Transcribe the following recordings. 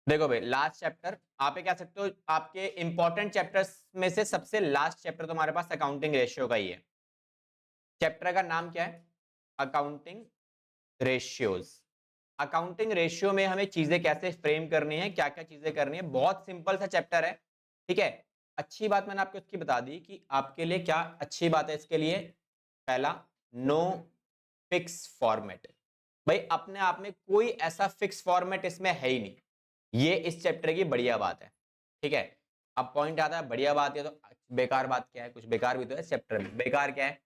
देखो भाई, last chapter आप ये कह सकते हो आपके इंपॉर्टेंट चैप्टर्स में से सबसे लास्ट चैप्टर तुम्हारे पास अकाउंटिंग रेशियो का ही है। चैप्टर का नाम क्या है? Accounting ratios. अकाउंटिंग रेशियो में हमें चीजें कैसे फ्रेम करनी है, क्या क्या चीजें करनी है, बहुत सिंपल सा चैप्टर है। ठीक है, अच्छी बात मैंने आपको इसकी बता दी कि आपके लिए क्या अच्छी बात है इसके लिए। पहला, नो फिक्स फॉर्मेट। भाई अपने आप में कोई ऐसा फिक्स फॉर्मेट इसमें है ही नहीं, ये इस चैप्टर की बढ़िया बात है। ठीक है, अब पॉइंट आता है बढ़िया बात है तो बेकार बात क्या है? कुछ बेकार भी तो है इस चैप्टर में। बेकार क्या है?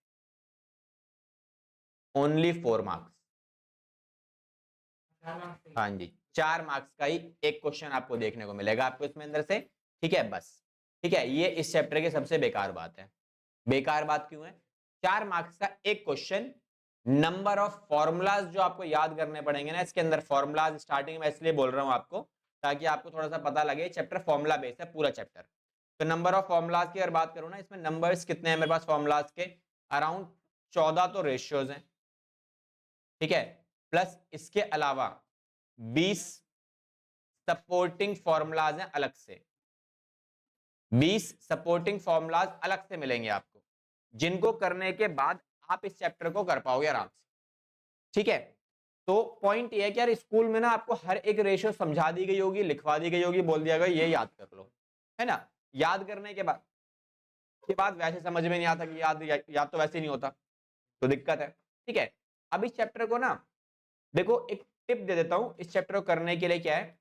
Only 4 marks. हाँ जी, 4 मार्क्स का ही एक क्वेश्चन आपको देखने को मिलेगा आपको इसमें अंदर से। ठीक है बस। ठीक है, ये इस चैप्टर की सबसे बेकार बात है। बेकार बात क्यों है? 4 मार्क्स का एक क्वेश्चन, नंबर ऑफ फॉर्मूलाज जो आपको याद करने पड़ेंगे ना इसके अंदर। फॉर्मूलाज स्टार्टिंग में इसलिए बोल रहा हूं आपको ताकि आपको थोड़ा सा पता लगे चैप्टर फॉर्मूला बेस्ड है पूरा चैप्टर। तो नंबर ऑफ फॉर्मूलाज की अगर बात करूं ना, इसमें नंबर्स कितने हैं मेरे पास फॉर्मूलाज के? अराउंड 14 तो रेशियोज हैं। ठीक है, प्लस इसके अलावा 20 सपोर्टिंग फॉर्मूलाज हैं अलग से। 20 सपोर्टिंग फॉर्मूलाज अलग से मिलेंगे आपको, जिनको करने के बाद आप इस चैप्टर को कर पाओगे आराम से। ठीक है, तो पॉइंट ये है कि यार स्कूल में ना आपको हर एक रेशियो समझा दी गई होगी, लिखवा दी गई होगी, बोल दिया गया ये याद कर लो, है ना। याद करने के बाद वैसे समझ में नहीं आता कि याद तो वैसे नहीं होता, तो दिक्कत है। ठीक है, अब इस चैप्टर को ना देखो, एक टिप दे देता हूं इस चैप्टर को करने के लिए। क्या है,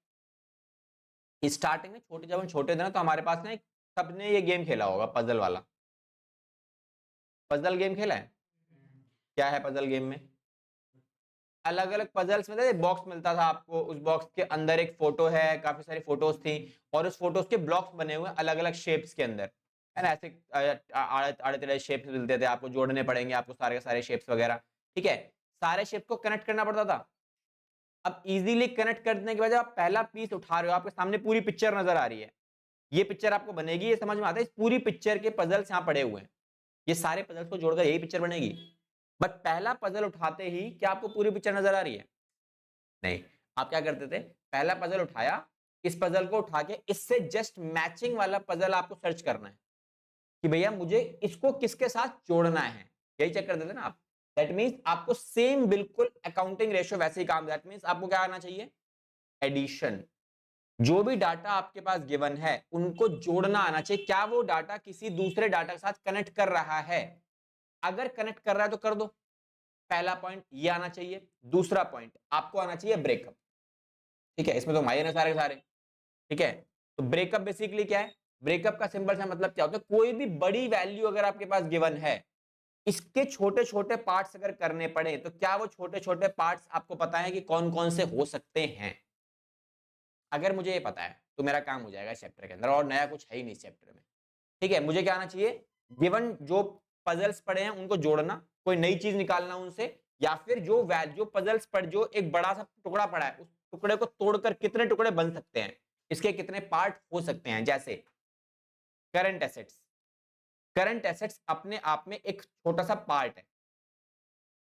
स्टार्टिंग में जब हम छोटे थे ना, तो हमारे पास ना एक, सबने ये गेम खेला होगा पजल वाला। पजल गेम खेला है? क्या है पजल गेम में? अलग अलग पजल्स में थे, बॉक्स मिलता था आपको, उस बॉक्स के अंदर एक फोटो है, काफी सारी फोटोज थी, और उस फोटोज के ब्लॉक्स बने हुए अलग अलग शेप्स के अंदर, है ना। ऐसे आड़े टेढ़े शेप्स मिलते थे आपको, जोड़ने पड़ेंगे आपको सारे के सारे शेप्स वगैरह। ठीक है, सारे शेप को कनेक्ट करना पड़ता था। अब इजीली कनेक्ट करने के बाद जब आप पहला पीस उठा रहे हो, आपके सामने पूरी पिक्चर नजर आ रही है, ये पिक्चर आपको बनेगी, ये समझ में आता है, इस पूरी पिक्चर के पजल्स यहाँ पड़े हुए हैं, ये सारे पजल्स को जोड़कर यही पिक्चर बनेगी। बट पहला पजल उठाते ही क्या आपको पूरी पिक्चर नजर आ रही है? नहीं। आप क्या करते थे, पहला पजल उठाया, इस पजल को उठा के इससे जस्ट मैचिंग वाला पजल आपको सर्च करना है कि भैया मुझे इसको किसके साथ जोड़ना है, यही चेक कर देते ना आप। दैट मींस आपको सेम बिल्कुल अकाउंटिंग रेशियो वैसे ही काम, दैट मींस आपको क्या आना चाहिए? एडिशन। जो भी डाटा आपके पास गिवन है उनको जोड़ना आना चाहिए। क्या वो डाटा किसी दूसरे डाटा के साथ कनेक्ट कर रहा है? अगर कनेक्ट कर रहा है तो कर दो, पहला पॉइंट ये आना चाहिए। दूसरा पॉइंट आपको आना चाहिए ब्रेकअप। ठीक है, इसमें तो माइनस है सारे सारे। ठीक है, तो ब्रेकअप बेसिकली क्या है? ब्रेकअप का सिंपल सा मतलब क्या होता है, कोई भी बड़ी वैल्यू अगर आपके पास गिवन है, इसके छोटे छोटे पार्ट्स अगर करने पड़े तो क्या वो छोटे छोटे पार्ट्स आपको पता है कि कौन कौन से हो सकते हैं? अगर मुझे ये पता है तो मेरा काम हो जाएगा इस चैप्टर के अंदर, और नया कुछ है ही नहीं इस चैप्टर में। ठीक है, मुझे क्या आना चाहिए? गिवन जो पजल्स पड़े हैं उनको जोड़ना, कोई नई चीज निकालना उनसे, या फिर जो पजल्स पर जो एक बड़ा सा टुकड़ा पड़ा है, उस टुकड़े को तोड़कर कितने टुकड़े बन सकते हैं, इसके कितने पार्ट हो सकते हैं। जैसे करंट एसेट्स, करंट एसेट्स अपने आप में एक छोटा सा पार्ट है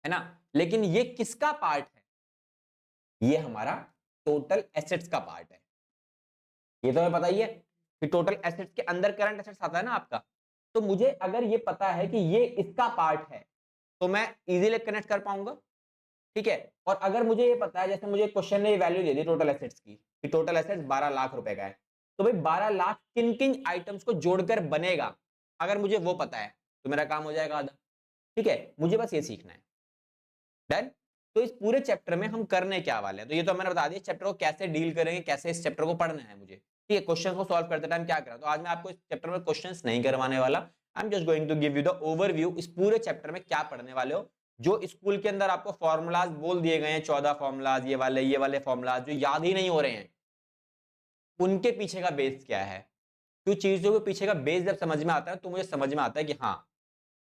ना, लेकिन ये किसका पार्ट है? ये हमारा टोटल एसेट्स का पार्ट है। ये तो हमें पता ही है कि टोटल एसेट्स के अंदर करंट एसेट्स आता है ना आपका। तो मुझे अगर ये पता है कि ये इसका पार्ट है तो मैं इजीली कनेक्ट कर पाऊंगा। ठीक है, और अगर मुझे ये पता है, जैसे मुझे क्वेश्चन ने वैल्यू दे दी टोटल एसेट्स की, कि टोटल एसेट्स 12 लाख रुपए का है, तो भाई 12 लाख किन किन आइटम्स को जोड़कर बनेगा, अगर मुझे वो पता है तो मेरा काम हो जाएगा आधा। ठीक है, मुझे बस ये सीखना है। डन। तो इस पूरे चैप्टर में हम करने क्या वाले हैं, तो ये तो मैंने बता दिया चैप्टर को कैसे डील करेंगे, कैसे इस चैप्टर को पढ़ना है मुझे। ठीक है, क्वेश्चन को सॉल्व करते टाइम क्या करा, तो आज मैं आपको इस चैप्टर में क्वेश्चंस नहीं करवाने वाला। I am just going to give you the overview, इस पूरे चैप्टर में क्या पढ़ने वाले हो। जो स्कूल के अंदर आपको फॉर्मूलाज बोल दिए गए हैं, 14 फॉर्मूलाज, ये वाले फॉर्मूलाज जो याद ही नहीं हो रहे हैं, उनके पीछे का बेस क्या है। तो चीजों के पीछे का बेस जब समझ में आता है तो मुझे समझ में आता है कि हाँ,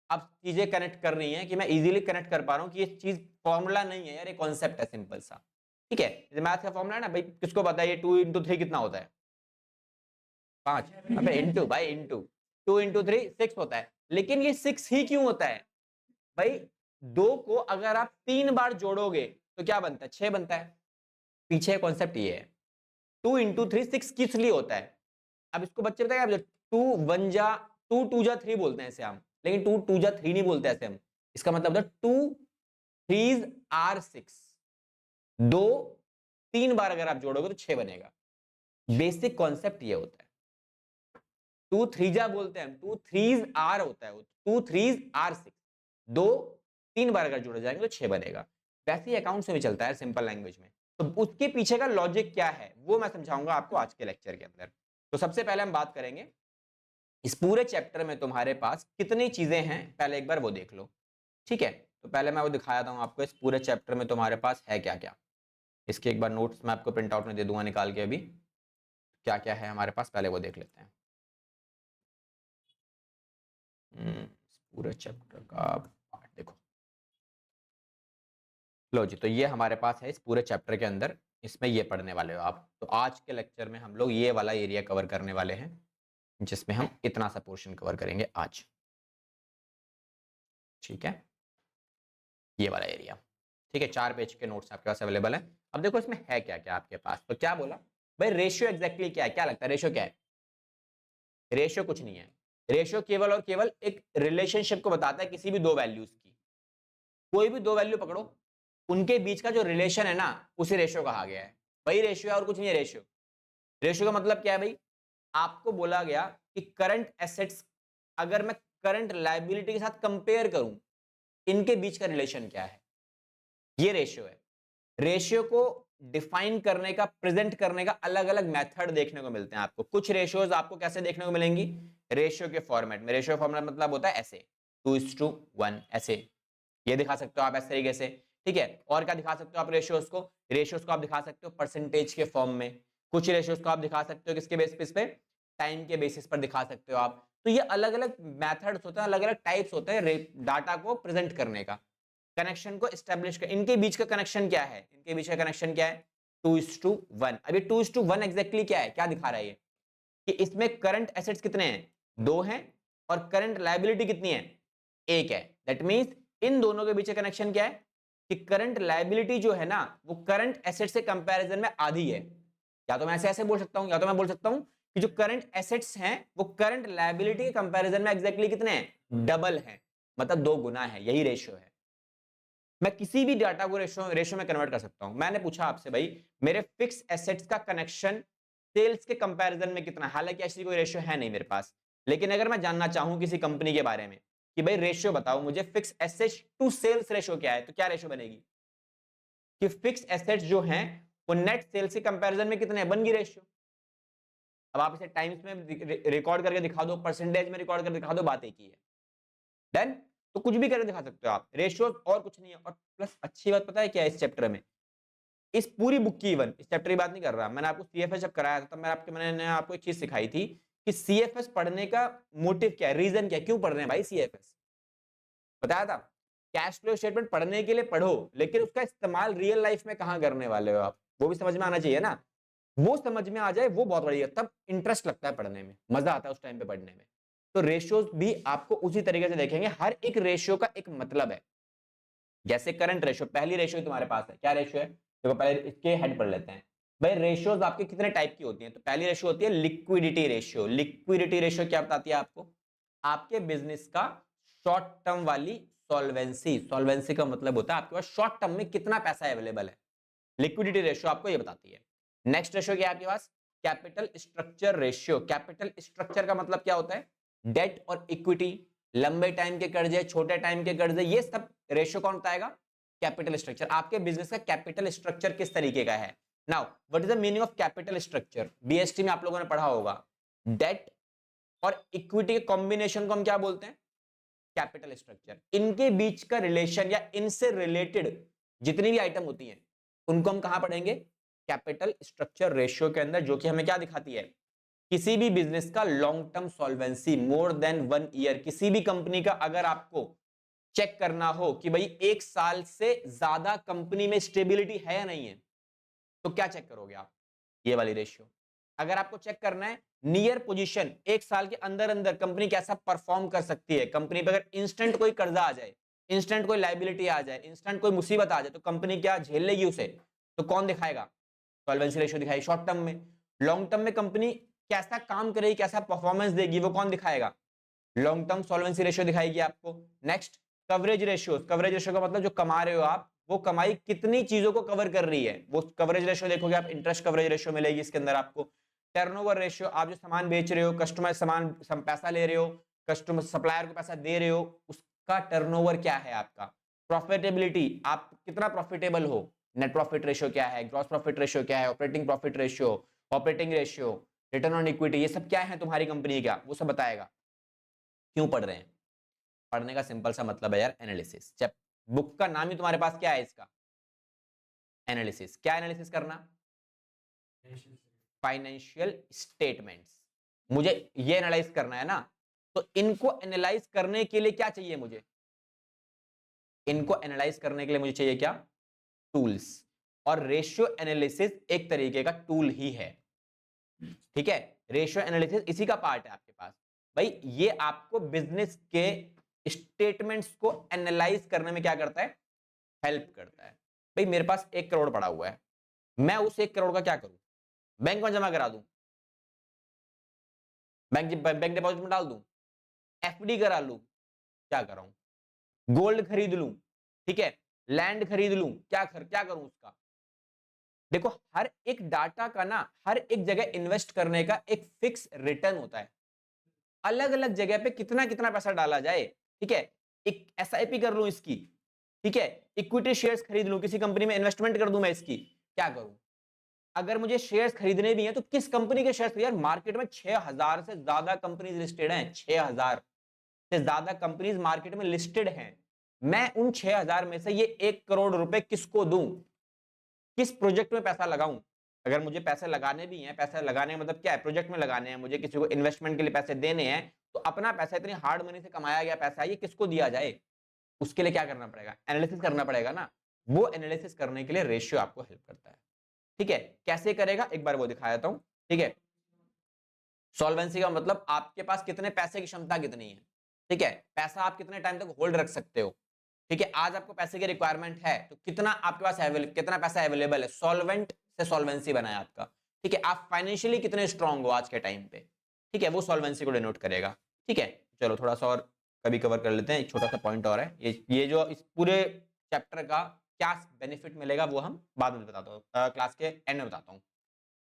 अब चीजें कनेक्ट कर रही हैं, कि मैं इजीली कनेक्ट कर पा रहा हूं कि ये चीज फॉर्मूला नहीं है यार, ये कॉन्सेप्ट है सिंपल सा। ठीक है, जैसे मैथ का फॉर्मूला है ना भाई, किसको पता है ये 2 into 3 कितना होता है? 5। अबे इंटू भाई, इंटू 2 into 3 6 होता है, लेकिन ये 6 ही क्यों होता है भाई? 2 को अगर आप 3 बार जोड़ोगे तो क्या बनता है? 6 बनता है। पीछे कॉन्सेप्ट ये है। 2 इंटू 3 6 किस लिए होता है? अब इसको बच्चे बताएंगे 2 1 जा 2 2 जा 3 बोलते हैं ऐसे हम, लेकिन 2 2 जा 3 नहीं बोलते ऐसे हम। इसका मतलब होता है 2 3s आर 6, 2 3 बार अगर आप जोड़ोगे तो 6 बनेगा। बेसिक कॉन्सेप्ट ये होता है। 2 3 जा बोलते हैं हम, 2 3s आर होता है वो, 2 3s आर 6, 2 3 बार अगर जोड़े जाएंगे तो 6 बनेगा। वैसे ही अकाउंट्स में भी चलता है सिंपल लैंग्वेज में। तो उसके पीछे का लॉजिक क्या है वो मैं समझाऊंगा आपको आज के लेक्चर के अंदर। तो सबसे पहले हम बात करेंगे इस पूरे चैप्टर में तुम्हारे पास कितनी चीजें हैं, पहले एक बार वो देख लो। ठीक है, तो पहले मैं वो दिखाता हूं आपको इस पूरे चैप्टर में तुम्हारे पास है क्या क्या। इसके एक बार नोट्स मैं आपको प्रिंट आउट में दे दूंगा निकाल के, अभी क्या क्या है हमारे पास पहले वो देख लेते हैं। पूरे चैप्टर का पार्ट देखो, लो जी। तो ये हमारे पास है इस पूरे चैप्टर के अंदर, इसमें ये पढ़ने वाले हो आप। तो आज के लेक्चर में हम लोग ये वाला एरिया कवर करने वाले हैं, जिसमें हम इतना सा पोर्शन कवर करेंगे आज। ठीक है, ये वाला एरिया। ठीक है, 4 पेज के नोट्स आपके पास अवेलेबल है। अब देखो इसमें है क्या क्या आपके पास। तो क्या बोला भाई, रेशियो एग्जैक्टली क्या है, क्या लगता है रेशियो क्या है? रेशियो कुछ नहीं है, रेशियो केवल और केवल एक रिलेशनशिप को बताता है किसी भी दो वैल्यूज की। कोई भी दो वैल्यू पकड़ो, उनके बीच का जो रिलेशन है ना, उसे रेशियो कहा गया है। वही रेशियो है और कुछ नहीं है रेशियो। रेशियो का मतलब क्या है भाई, आपको बोला गया कि करंट एसेट्स अगर मैं करंट लायबिलिटी के साथ कंपेयर करूं, इनके बीच का रिलेशन क्या है, ये रेशियो है। रेशियो को डिफाइन करने का, प्रेजेंट करने का अलग अलग मेथड देखने को मिलते हैं आपको। कुछ रेशियोज आपको कैसे देखने को मिलेंगी, रेशियो के फॉर्मेट में। रेशियो फॉर्मेट मतलब होता है ऐसे 2:1 ऐसे, ये दिखा सकते हो आप इस तरीके से। ठीक है, और क्या दिखा सकते हो आप रेशियोज को? रेशियोज को आप दिखा सकते हो परसेंटेज के फॉर्म में। कुछ रेशियोज को आप दिखा सकते हो किसके बेसिस पे, टाइम के बेसिस पर दिखा सकते हो आप। तो ये अलग अलग मेथड्स होते हैं, अलग अलग टाइप्स होते हैं डाटा को प्रेजेंट करने का, कनेक्शन को एस्टेब्लिश कर। इनके बीच का कनेक्शन क्या है, इनके बीच का कनेक्शन क्या है, 2:1। अभी 2:1 एग्जैक्टली क्या है, क्या दिखा रहा है ये, कि इसमें करंट एसेट्स कितने हैं, 2 हैं, और करंट लायबिलिटी कितनी है, 1 है। दैट मींस इन दोनों के बीच का कनेक्शन क्या है कि करंट लायबिलिटी जो है ना, वो करंट एसेट से कंपैरिजन में आधी है। या तो मैं ऐसे ऐसे बोल सकता हूं, या तो मैं बोल सकता हूं कि जो करंट एसेट्स हैं वो करंट लायबिलिटी के कंपैरिजन में एग्जैक्टली कितने हैं, डबल हैं, मतलब 2 गुना है। यही रेशियो है। मैं किसी भी डाटा को रेशियो में कन्वर्ट कर सकता हूं। मैंने पूछा आपसे भाई मेरे फिक्स एसेट्स का कनेक्शन सेल्स के कंपैरिजन में कितना, हालांकि ऐसी कोई रेशियो है नहीं मेरे पास, लेकिन अगर मैं जानना चाहूं किसी कंपनी के बारे में कि भाई रेशियो बताओ मुझे, fix assets to sales ratio क्या है, तो क्या रेशियो बनेगी कि फिक्स एसेट्स जो हैं वो नेट सेल्स के कंपैरिजन में कितने हैं, बन गई रेशियो। अब आप इसे टाइम्स में रिकॉर्ड करके दिखा दो, परसेंटेज में रिकॉर्ड करके दिखा दो, बात एक ही है। डन। तो कुछ भी करके दिखा सकते हो आप, रेशियो और कुछ नहीं है। और प्लस अच्छी बात पता है क्या है इस चैप्टर में, इस पूरी बुक की, इवन इस चैप्टर की बात नहीं कर रहा, मैंने आपको सीएफएस जब कराया था तब मैंने आपको एक चीज सिखाई थी कि सीएफएस पढ़ने का मोटिव क्या है, रीजन क्या है, क्यों पढ़ रहे हैं भाई सीएफएस, बताया था। कैश फ्लो स्टेटमेंट पढ़ने के लिए पढ़ो, लेकिन उसका इस्तेमाल रियल लाइफ में कहां करने वाले हो आप, वो भी समझ में आना चाहिए ना। वो समझ में आ जाए वो बहुत बढ़िया, तब इंटरेस्ट लगता है पढ़ने में, मजा आता है उस टाइम पे पढ़ने में। तो रेशियोज भी आपको उसी तरीके से देखेंगे, हर एक रेशियो का एक मतलब है। जैसे करंट रेशियो, पहली रेशियो तुम्हारे पास है, क्या रेशियो है, देखो पहले इसके हेड पढ़ लेते हैं। भाई रेशियोज आपके कितने टाइप की होती हैं, तो पहली रेशियो होती है लिक्विडिटी रेशियो। लिक्विडिटी रेशियो क्या बताती है आपको, आपके बिजनेस का शॉर्ट टर्म वाली सॉल्वेंसी। सॉल्वेंसी का मतलब होता है आपके पास शॉर्ट टर्म में कितना पैसा अवेलेबल है, लिक्विडिटी रेशियो आपको ये बताती है। नेक्स्ट रेशियो क्या है आपके पास, capital structure ratio. Capital structure का मतलब क्या होता है, डेट और इक्विटी, लंबे टाइम के कर्जे, छोटे टाइम के कर्जे, ये सब रेशियो कौन बताएगा, कैपिटल स्ट्रक्चर। आपके बिजनेस का कैपिटल स्ट्रक्चर किस तरीके का है। Now what is the meaning of capital structure, BST में आप लोगों ने पढ़ा होगा, डेट और इक्विटी के कॉम्बिनेशन को हम क्या बोलते हैं, कैपिटल स्ट्रक्चर। इनके बीच का रिलेशन या इनसे रिलेटेड जितनी भी आइटम होती हैं उनको हम कहां पढ़ेंगे, कैपिटल स्ट्रक्चर रेशियो के अंदर, जो कि हमें क्या दिखाती है, किसी भी बिजनेस का long term solvency more than 1 year. किसी भी कंपनी का अगर आपको चेक करना हो कि भाई 1 साल से ज्यादा कंपनी में स्टेबिलिटी है या नहीं है, तो क्या चेक करोगे आप, ये वाली रेशियो। अगर आपको चेक करना है नियर पोजीशन, 1 साल के अंदर अंदर कंपनी कैसा परफॉर्म कर सकती है, कंपनी पे अगर इंस्टेंट कोई कर्जा आ जाए, इंस्टेंट कोई लायबिलिटी आ जाए, इंस्टेंट कोई मुसीबत आ जाए, तो कंपनी क्या झेल लेगी उसे, तो कौन दिखाएगा, सॉल्वेंसी रेशियो दिखाएगी शॉर्ट टर्म में। लॉन्ग टर्म में कंपनी कैसा काम करेगी, कैसा परफॉर्मेंस देगी, वो कौन दिखाएगा? लॉन्ग टर्म सॉल्वेंसी रेशियो दिखाएगी आपको। Next coverage ratio, coverage ratio का मतलब जो कमा रहे हो आप, वो कमाई कितनी चीजों को कवर कर रही है, वो कवरेज रेशियो देखोगे आप। इंटरेस्ट कवरेज रेशियो मिलेगी इसके अंदर आपको। टर्नओवर रेशियो, आप जो सामान बेच रहे हो, कस्टमर सामान पैसा ले रहे हो, कस्टमर सप्लायर को पैसा दे रहे हो, उसका टर्नओवर क्या है आपका। प्रॉफिटेबिलिटी, आप कितना प्रॉफिटेबल हो, नेट प्रॉफिट रेशियो क्या है, ग्रॉस प्रॉफिट रेशियो क्या है, operating profit ratio, operating ratio, return on equity, ये सब क्या है तुम्हारी कंपनी का, वो सब बताएगा। क्यों पढ़ रहे हैं? पढ़ने का सिंपल सा मतलब है यार एनालिसिस। जब बुक का नाम ही तुम्हारे पास क्या है इसका, एनालिसिस। क्या एनालिसिस करना? Financial statements. मुझे ये एनालाइज करना है ना, तो इनको एनालाइज करने के लिए क्या चाहिए मुझे? इनको एनालाइज करने के लिए मुझे चाहिए क्या? टूल्स। और रेशियो एनालिसिस एक तरीके का टूल ही है, ठीक है। रेशियो एनालिसिस इसी का पार्ट है आपके पास। भाई ये आपको बिजनेस के स्टेटमेंट्स को एनालाइज करने में क्या करता है? हेल्प करता है। भाई मेरे पास 1 करोड़ पड़ा हुआ है, मैं उस 1 करोड़ का क्या करूं? बैंक में जमा करा दूं, बैंक डिपॉजिट में डाल दूं, एफडी करा लूं, क्या कराऊं? गोल्ड खरीद लूं, ठीक है, लैंड खरीद लूं, क्या करूं उसका? देखो हर एक डाटा का ना, हर एक जगह इन्वेस्ट करने का एक फिक्स रिटर्न होता है। अलग अलग जगह पे कितना कितना पैसा डाला जाए, ठीक है। एक एसआईपी कर लूं इसकी, ठीक है, इक्विटी शेयर्स खरीद लूं, किसी कंपनी में इन्वेस्टमेंट कर दूं मैं इसकी, क्या करूं? अगर मुझे शेयर्स खरीदने भी हैं तो किस कंपनी के शेयर्स? यार मार्केट में 6000 से ज्यादा कंपनीज लिस्टेड हैं, 6000 से ज्यादा कंपनीज मार्केट में लिस्टेड हैं। मैं उन 6000 में से ये 1 करोड़ रुपए किसको दूं? किस प्रोजेक्ट में पैसा लगाऊं? अगर मुझे पैसे लगाने भी हैं, पैसा लगाने का मतलब क्या है? प्रोजेक्ट में लगाने हैं, मुझे किसी को इन्वेस्टमेंट के लिए पैसे देने हैं, तो अपना पैसा, इतनी हार्ड मनी से कमाया गया पैसा, ये किसको दिया जाए? उसके लिए क्या करना पड़ेगा? एनालिसिस करना पड़ेगा ना। वो एनालिसिस करने के लिए रेशियो आपको हेल्प करता है, ठीक है। कैसे करेगा एक बार वो दिखा देता हूं, ठीक है। सॉल्वेंसी का मतलब आपके पास कितने पैसे की क्षमता कितनी है, ठीक है। पैसा आप कितने टाइम तक होल्ड रख सकते हो, ठीक है। आज आपको पैसे की रिक्वायरमेंट है तो कितना आपके पास कितना पैसा अवेलेबल है, सॉल्वेंट से सॉल्वेंसी बनाया आपका, ठीक है। आप फाइनेंशियली कितने स्ट्रांग हो आज के टाइम पे, ठीक है, वो सॉल्वेंसी को डिनोट करेगा, ठीक है। चलो थोड़ा सा और कभी कवर कर लेते हैं, एक छोटा सा पॉइंट और है, ये जो इस पूरे चैप्टर का क्या बेनिफिट मिलेगा वो हम बाद में बताता हूँ, क्लास के एंड में बताता हूँ।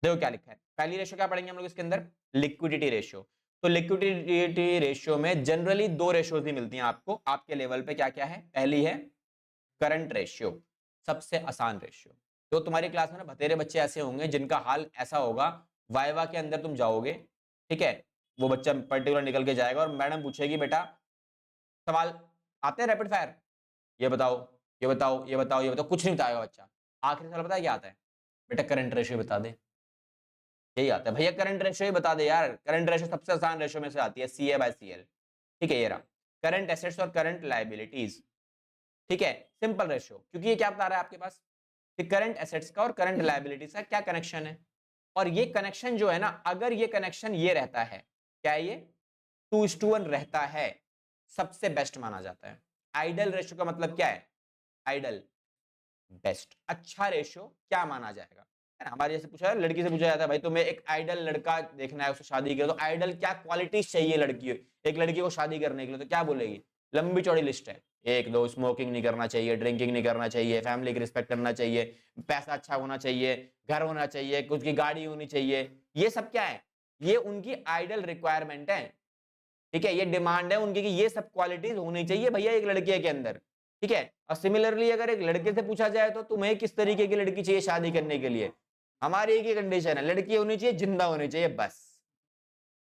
देखो क्या लिखा है, पहली रेशियो क्या पढ़ेंगे हम लोग इसके अंदर, लिक्विडिटी रेशियो। तो लिक्विडिटी रेशियो में जनरली 2 रेशियोज ही मिलती हैं आपको आपके लेवल पे। क्या क्या है? पहली है करंट रेशियो, सबसे आसान रेशियो। तो तुम्हारी क्लास में ना बतेरे बच्चे ऐसे होंगे जिनका हाल ऐसा होगा, वाइवा के अंदर तुम जाओगे, ठीक है, वो बच्चा पर्टिकुलर निकल के जाएगा और मैडम पूछेगी बेटा सवाल आते हैं रैपिड फायर, ये बताओ, ये बताओ, ये बताओ, ये बताओ, कुछ नहीं बताएगा बच्चा। आखिरी सवाल पता है क्या आता है? बेटा करंट रेशियो बता दे। यही आता है, भैया करंट रेशियो ही बता दे यार। करंट रेशियो सबसे आसान रेशियो में से आती है, CA/CL, ठीक है। ये रहा करंट एसेट्स और करंट लायबिलिटीज, ठीक है, सिंपल रेशियो। क्योंकि ये क्या बता रहा है आपके पास कि करंट एसेट्स का और करंट लायबिलिटीज का क्या कनेक्शन है। और ये कनेक्शन जो है ना, अगर ये कनेक्शन ये रहता है, क्या ये 2:1 रहता है, सबसे बेस्ट माना जाता है। आइडल रेशियो का मतलब क्या है? आइडल बेस्ट, अच्छा रेशियो क्या माना जाएगा, है ना। हमारे जैसे पूछा है, लड़की से पूछा जाता है भाई तुम्हें एक आइडल लड़का देखना है, उससे शादी करो, तो आइडल क्या क्वालिटीज चाहिए लड़की, एक लड़की को शादी करने के लिए, तो क्या बोलेगी? लंबी चौड़ी लिस्ट है, 1 2, स्मोकिंग नहीं करना चाहिए, ड्रिंकिंग नहीं करना चाहिए, फैमिली की रिस्पेक्ट करना चाहिए, पैसा अच्छा होना चाहिए, घर होना चाहिए, कुछ की गाड़ी होनी चाहिए। ये सब क्या है? ये उनकी आइडल रिक्वायरमेंट है, ठीक है। ये डिमांड है उनकी कि ये सब क्वालिटीज होनी चाहिए भैया एक लड़के के अंदर, ठीक है। और सिमिलरली अगर एक लड़के से पूछा जाए तो तुम्हें किस तरीके की लड़की चाहिए शादी करने के लिए, हमारी एक ही कंडीशन है, लड़की होनी चाहिए, जिंदा होनी चाहिए, बस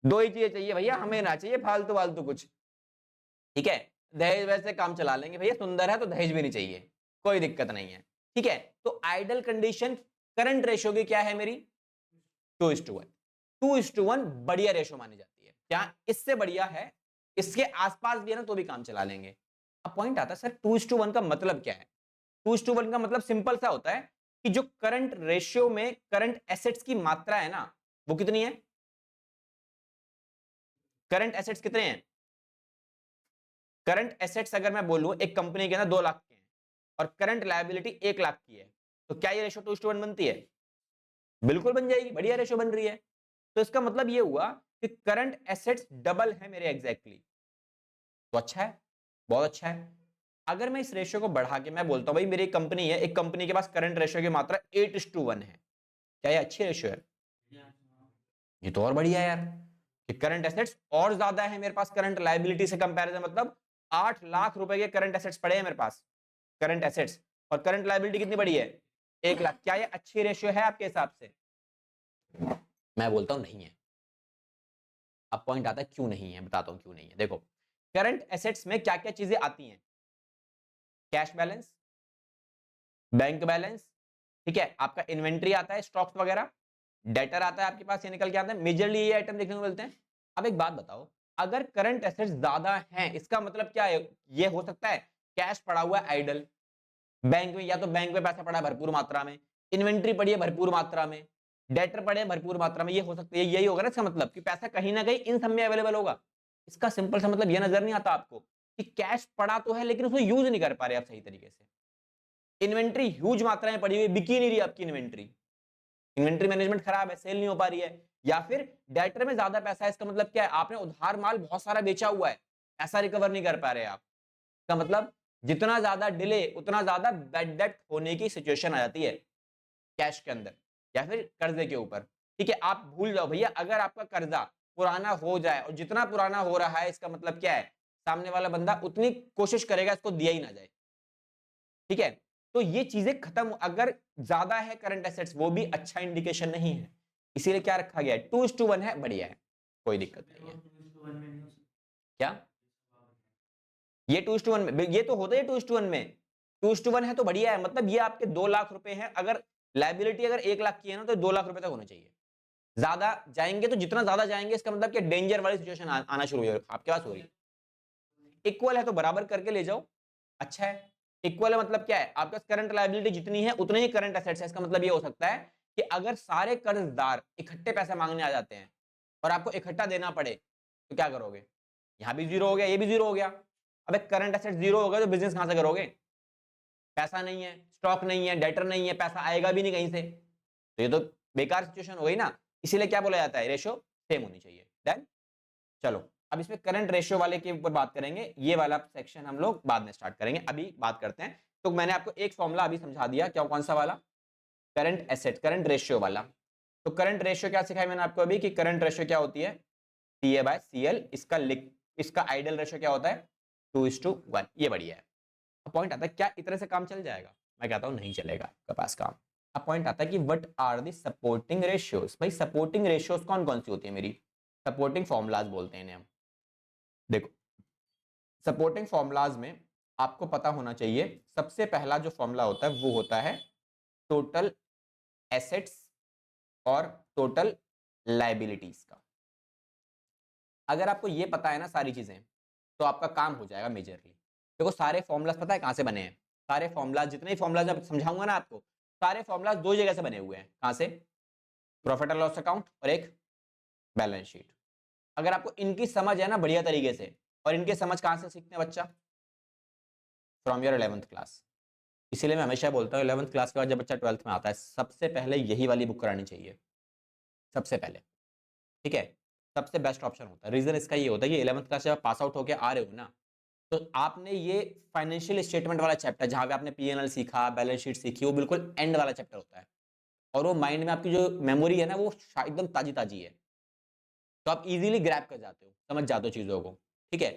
2 ही चीजें चाहिए भैया, हमें ना चाहिए फालतू फालतू कुछ, ठीक है। दहेज वैसे काम चला लेंगे भैया, सुंदर है तो दहेज भी नहीं चाहिए, कोई दिक्कत नहीं है, ठीक है। तो आइडल कंडीशन करंट रेशियो की क्या है मेरी? 2:1। 2:1 बढ़िया रेशियो मानी जाती है। क्या इससे बढ़िया है? इसके आसपास भी है ना तो भी काम चला लेंगे। अब पॉइंट आता है सर 2:1 का मतलब क्या है? 2:1 का मतलब सिंपल सा होता है कि जो करंट रेशियो में करंट एसेट्स की मात्रा है ना, वो कितनी है? करंट एसेट्स कितने हैं? करंट एसेट्स अगर मैं बोलूं एक कंपनी के अंदर 2 लाख के हैं और करंट लायबिलिटी 1 लाख की है, तो क्या ये रेशियो 2:1 बनती है? बिल्कुल बन जाएगी, बढ़िया रेशियो बन रही है। तो इसका मतलब ये हुआ कि करंट एसेट्स डबल है मेरे एग्जैक्टली, तो अच्छा है, बहुत अच्छा है। अगर मैं इस रेशियो को बढ़ा के मैं बोलता हूं भाई मेरी कंपनी है, एक कंपनी के पास करंट रेशियो की मात्रा 8:1 है, क्या ये अच्छी रेशियो है? ये तो और बढ़िया है यार, कि करंट एसेट्स और ज्यादा है मेरे पास करंट लायबिलिटी से कंपैरिजन, मतलब 8 लाख रुपए के करंट एसेट्स पड़े हैं मेरे पास, करंट एसेट्स, और करंट लायबिलिटी कितनी बड़ी है? 1 लाख। क्या ये अच्छी रेशियो है आपके हिसाब से? मैं बोलता हूं नहीं है। अब पॉइंट आता है क्यों नहीं है, बताता हूं क्यों नहीं है। देखो, करंट एसेट्स में क्या क्या चीजें आती हैं? कैश बैलेंस, बैंक बैलेंस, ठीक है, आपका इन्वेंट्री आता है, स्टॉक्स वगैरह, डेटर आता है आपके पास, ये निकल के आता है, मेजरली ये आइटम देखने को मिलते हैं। अब एक बात बताओ, अगर करंट एसेट्स ज्यादा हैं, इसका मतलब क्या है? ये हो सकता है कैश पड़ा हुआ है आइडल बैंक में, या तो बैंक में पैसा पड़ा है भरपूर मात्रा में, इन्वेंट्री पड़ी है भरपूर मात्रा में, डेटर पड़े हैं भरपूर मात्रा में, ये हो सकता है, यही होगा ना इसका मतलब, कि पैसा कहीं ना कहीं इन सब में अवेलेबल होगा। इसका सिंपल सा मतलब ये नजर नहीं आता आपको कि कैश पड़ा तो है लेकिन उसको यूज नहीं कर पा रहे आप सही तरीके से। इन्वेंट्री ह्यूज मात्रा में पड़ी हुई, बिकी नहीं रही आपकी इन्वेंट्री, इन्वेंट्री मैनेजमेंट खराब है, सेल नहीं हो पा रही है। या फिर डेटर में ज्यादा पैसा है, इसका मतलब क्या है? आपने उधार माल बहुत सारा बेचा हुआ है, ऐसा रिकवर नहीं कर पा रहे आप। इसका मतलब जितना ज्यादा डिले उतना ज्यादा बैड डेट होने की सिचुएशन आ जाती है कैश के अंदर या फिर कर्जे के ऊपर। ठीक है, आप भूल जाओ भैया, अगर आपका कर्जा पुराना हो जाए, और जितना पुराना हो रहा है इसका मतलब क्या है? सामने वाला बंदा उतनी कोशिश करेगा इसको दिया ही ना जाए। ठीक है, तो ये चीजें खत्म, अगर ज्यादा है करंट एसेट्स वो भी अच्छा इंडिकेशन नहीं है, इसीलिए क्या रखा गया है? 2:1 है, बढ़िया है, कोई दिक्कत नहीं है। क्या ये 2:1 में? ये तो होता है 2:1 में, 2:1 है तो बढ़िया है, मतलब ये आपके 2 लाख रुपए हैं, अगर लाइबिलिटी अगर 1 लाख की है ना तो 2 लाख रुपए तक होना चाहिए। ज्यादा जाएंगे तो जितना ज्यादा जाएंगे इसका मतलब कि डेंजर वाली सिचुएशन आना शुरू हो आपके पास हो रही है। इक्वल है तो बराबर करके ले जाओ, अच्छा है। इक्वल है मतलब क्या है? आपके पास करंट लायबिलिटी जितनी है उतने ही करंट एसेट्स है, इसका मतलब ये हो सकता है कि अगर सारे कर्जदार इकट्ठे पैसे मांगने आ जाते हैं और आपको इकट्ठा देना पड़े तो क्या करोगे? यहां भी जीरो हो गया, ये भी जीरो हो गया। अब करंट एसेट जीरो हो गया तो बिजनेस कहां से करोगे? पैसा नहीं है, स्टॉक नहीं है, डेटर नहीं है, पैसा आएगा भी नहीं कहीं से, तो ये तो बेकार सिचुएशन हो गई ना। इसीलिए क्या बोला जाता है? रेशियो सेम होनी चाहिए। देन चलो, अब इसमें करंट रेशियो वाले के ऊपर बात करेंगे, ये वाला सेक्शन हम लोग बाद में स्टार्ट करेंगे, अभी बात करते हैं। तो मैंने आपको एक फॉर्मूला अभी समझा दिया, क्या कौन सा वाला? करंट एसेट, करंट रेशियो वाला। तो करंट रेशियो क्या सिखाया मैंने आपको अभी, कि करंट रेशियो क्या होती है? CA/CL। इसका आइडियल रेशियो क्या होता है? 2:1। ये बढ़िया है। अब पॉइंट आता है क्या इतने से काम चल जाएगा? मैं कहता हूं नहीं चलेगा आपके पास काम। अब पॉइंट आता है कि what are the supporting ratios. भाई सपोर्टिंग रेशियोज कौन कौन सी होती है मेरी? सपोर्टिंग फॉर्मूलाज बोलते हैं इन्हें हम। देखो, सपोर्टिंग फॉर्मूलाज में आपको पता होना चाहिए, सबसे पहला जो फॉर्मूला होता है वो होता है टोटल एसेट्स और टोटल लायबिलिटीज का। अगर आपको ये पता है ना सारी चीजें, तो आपका काम हो जाएगा मेजरली। देखो, सारे फॉर्मूलाज पता है कहां से बने हैं? सारे फॉर्मूलाज, जितने फॉर्मूलाज मैं समझाऊंगा ना आपको, सारे फॉर्मूलाज दो जगह से बने हुए हैं। कहां से? प्रॉफिट एंड लॉस अकाउंट और एक बैलेंस शीट। अगर आपको इनकी समझ है ना बढ़िया तरीके से, और इनकी समझ कहां से सीखते हैं बच्चा? From your 11th class. इसीलिए मैं हमेशा बोलता हूँ 11th क्लास के बाद जब बच्चा 12th में आता है, सबसे पहले यही वाली बुक करानी चाहिए, सबसे पहले। ठीक है, सबसे बेस्ट ऑप्शन होता है। रीजन इसका ये होता है कि 11th क्लास जब पास आउट होकर आ रहे हो ना, तो आपने ये फाइनेंशियल स्टेटमेंट वाला चैप्टर जहां पे आपने P&L सीखा, बैलेंस शीट सीखी, वो बिल्कुल एंड वाला चैप्टर होता है, और वो माइंड में आपकी जो मेमोरी है ना वो एकदम ताजी ताजी है, तो आप इजीली ग्रैब कर जाते हो, समझ जाते हो चीजों को। ठीक है,